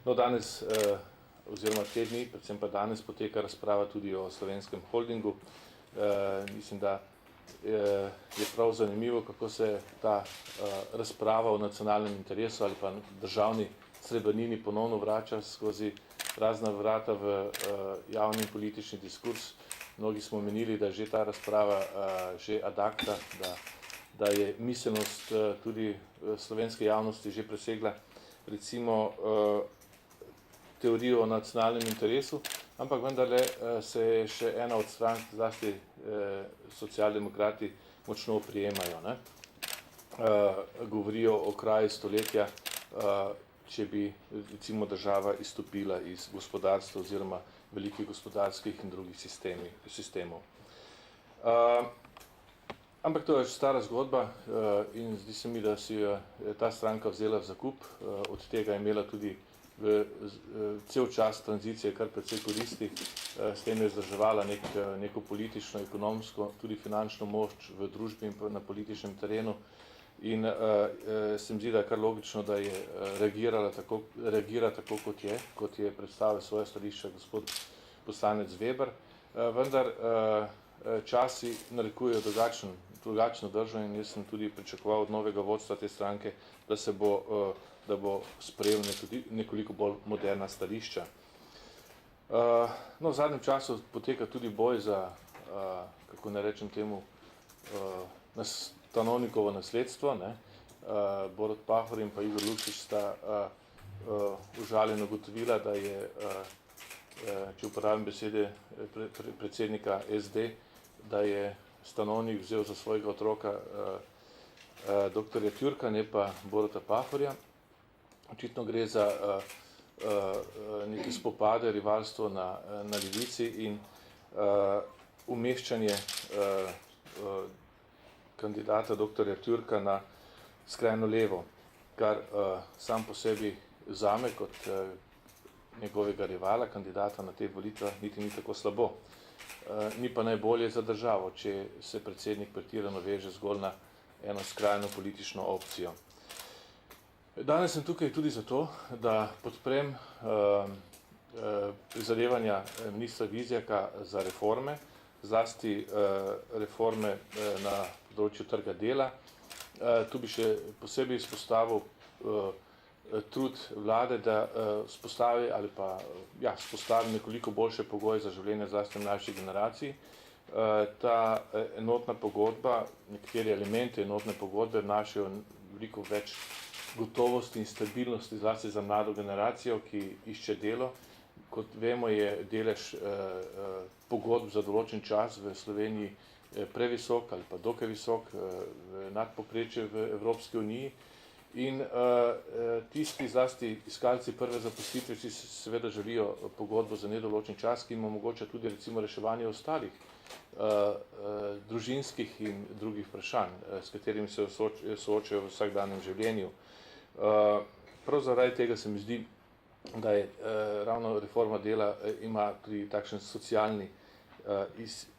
No, danes, oziroma te dni, predvsem pa danes, poteka razprava tudi o slovenskem holdingu. Mislim, da je prav zanimivo, kako se ta razprava o nacionalnem interesu ali pa državni srebrnini ponovno vrača skozi razna vrata v javni politični diskurs. Mnogi smo menili, da je že ta razprava že ad acta, da je miselnost tudi slovenske javnosti že presegla recimo teorijo o nacionalnem interesu, ampak vendarle se je še ena od strank, zlasti socialdemokrati, močno oprijemajo. Govorijo o kraji stoletja, če bi recimo država izstopila iz gospodarstva oziroma velikih gospodarskih in drugih sistemov. Ampak to je stara zgodba in zdi se mi, da si je ta stranka vzela v zakup, od tega je imela tudi cel čas tranzicije kar precej koristi, s tem je vzdrževala neko politično, ekonomsko, tudi finančno moč v družbi in na političnem terenu in se mi zdi, da je kar logično, da je reagira tako, kot je predstavil svoje stališče gospod poslanec Weber, vendar časi narekujejo drugačno držo in jaz sem tudi pričakoval od novega vodstva te stranke, da bo sprejel nekoliko bolj moderna stališča. No, v zadnjem času poteka tudi boj za, kako ne rečem temu, stanovnikovo nasledstvo. Borut Pahor in pa Igor Lukšič sta užaljeno ugotovila, da je, če uporabim besede predsednika SD, da je stanovnik vzel za svojega otroka doktorja Türka, ne pa Boruta Pahorja. Očitno gre za neke spopade, rivalstvo na levici in umeščanje kandidata doktorja Türka na skrajno levo, kar sam po sebi zame kot njegovega rivala, kandidata na te volitve, niti ni tako slabo. Ni pa najbolje za državo, če se predsednik pretirano veže zgolj na eno skrajno politično opcijo. Danes sem tukaj tudi zato, da podprem prizadevanja ministra Vizjaka za reforme, zlasti reforme na področju trga dela. Tu bi še posebej izpostavil trud vlade, da spostavi nekoliko boljše pogoje za življenje zlasti mlajših generacij. Ta enotna pogodba, nekateri elementi enotne pogodbe vnašajo veliko več gotovosti in stabilnosti zlasti za mlado generacijo, ki išče delo. Kot vemo, je delež pogodb za določen čas v Sloveniji previsok ali pa dokaj visok, nadpovprečje v Evropski uniji. In tisti zlasti iskalci prve zaposlitve si seveda želijo pogodbo za nedoločen čas, ki jim omogoča tudi recimo reševanje ostalih družinskih in drugih vprašanj, s katerimi se soočajo v vsakdanjem življenju. Prav zaradi tega se mi zdi, da je ravno reforma dela ima tudi takšen socialni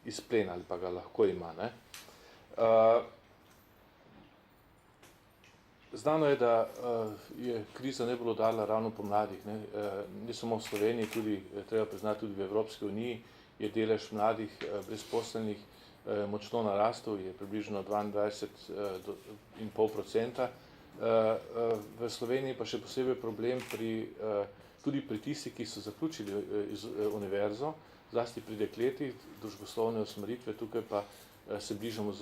izplen ali pa ga lahko ima. Znano je, da je kriza najbolj udarila ravno po mladih. Ne samo v Sloveniji, tudi, treba priznati, tudi v Evropski uniji je delež mladih brezposelnih močno narastel, je približno 22,5%. V Sloveniji pa še posebej problem tudi pri tistih, ki so zaključili univerzo, zlasti pri dekletih, družboslovne usmeritve, tukaj pa se bližamo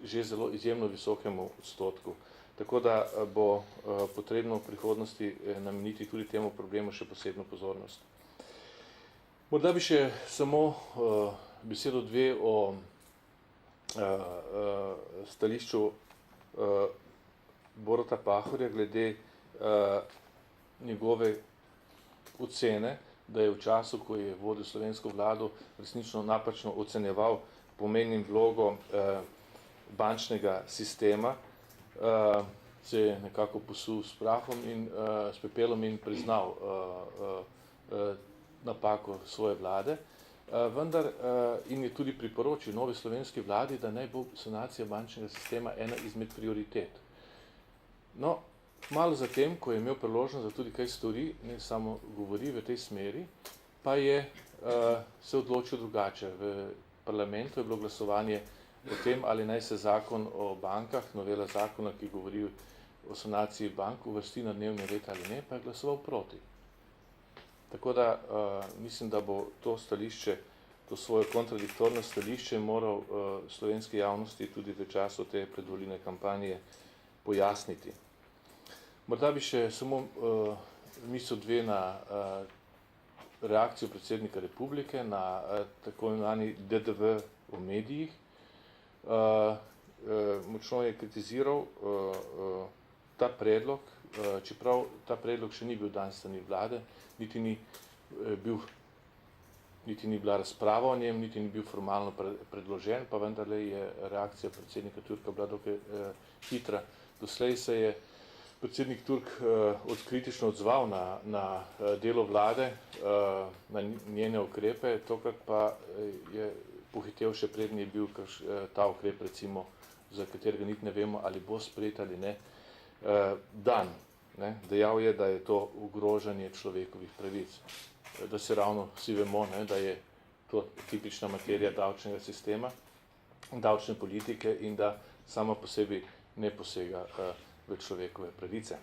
že zelo izjemno visokemu odstotku. Tako da bo potrebno v prihodnosti nameniti tudi temu problemu še posebno pozornost. Morda bi še samo besedo dve o stališču Boruta Pahorja glede njegove ocene, da je v času, ko je vodil slovensko vlado, resnično napačno ocenjeval pomen in vlogo bančnega sistema, se je nekako posul s prahom in s pepelom in priznal napako svoje vlade, vendar in je tudi priporočil novi slovenski vladi, da naj bo sanacija bančnega sistema ena izmed prioritet. No, Malo zatem, ko je imel priložnost, da tudi kaj stori, ne samo govori v tej smeri, pa je se odločil drugače. V parlamentu je bilo glasovanje o tem, ali naj se zakon o bankah, novela zakona, ki govori o sanaciji bank, uvrsti na dnevni red ali ne, pa je glasoval proti. Tako da mislim, da bo to stališče, to svoje kontradiktorno stališče moral slovenski javnosti tudi v času te predvolilne kampanje pojasniti. Morda bi še samo misel dve na reakcijo predsednika republike, na tako imenovani DDV v medijih. Močno je kritiziral ta predlog, čeprav ta predlog še ni bil dan s strani vlade, niti ni bila razprava o njem, niti ni bil formalno predložen, pa vendarle je reakcija predsednika Turka bila dokaj hitra. Doslej se je predsednik Turk odkritično odzval na delo vlade, na njene ukrepe, tokrat pa je pohitel še prednji je bil ta ukrep, recimo, za katerega niti ne vemo, ali bo sprejet ali ne, dan. Dejal je, da je to ogrožanje človekovih pravic. Da se ravno vsi vemo, da je to tipična materija davčnega sistema, davčne politike in da sama po sebi ne posega v človekove pravice.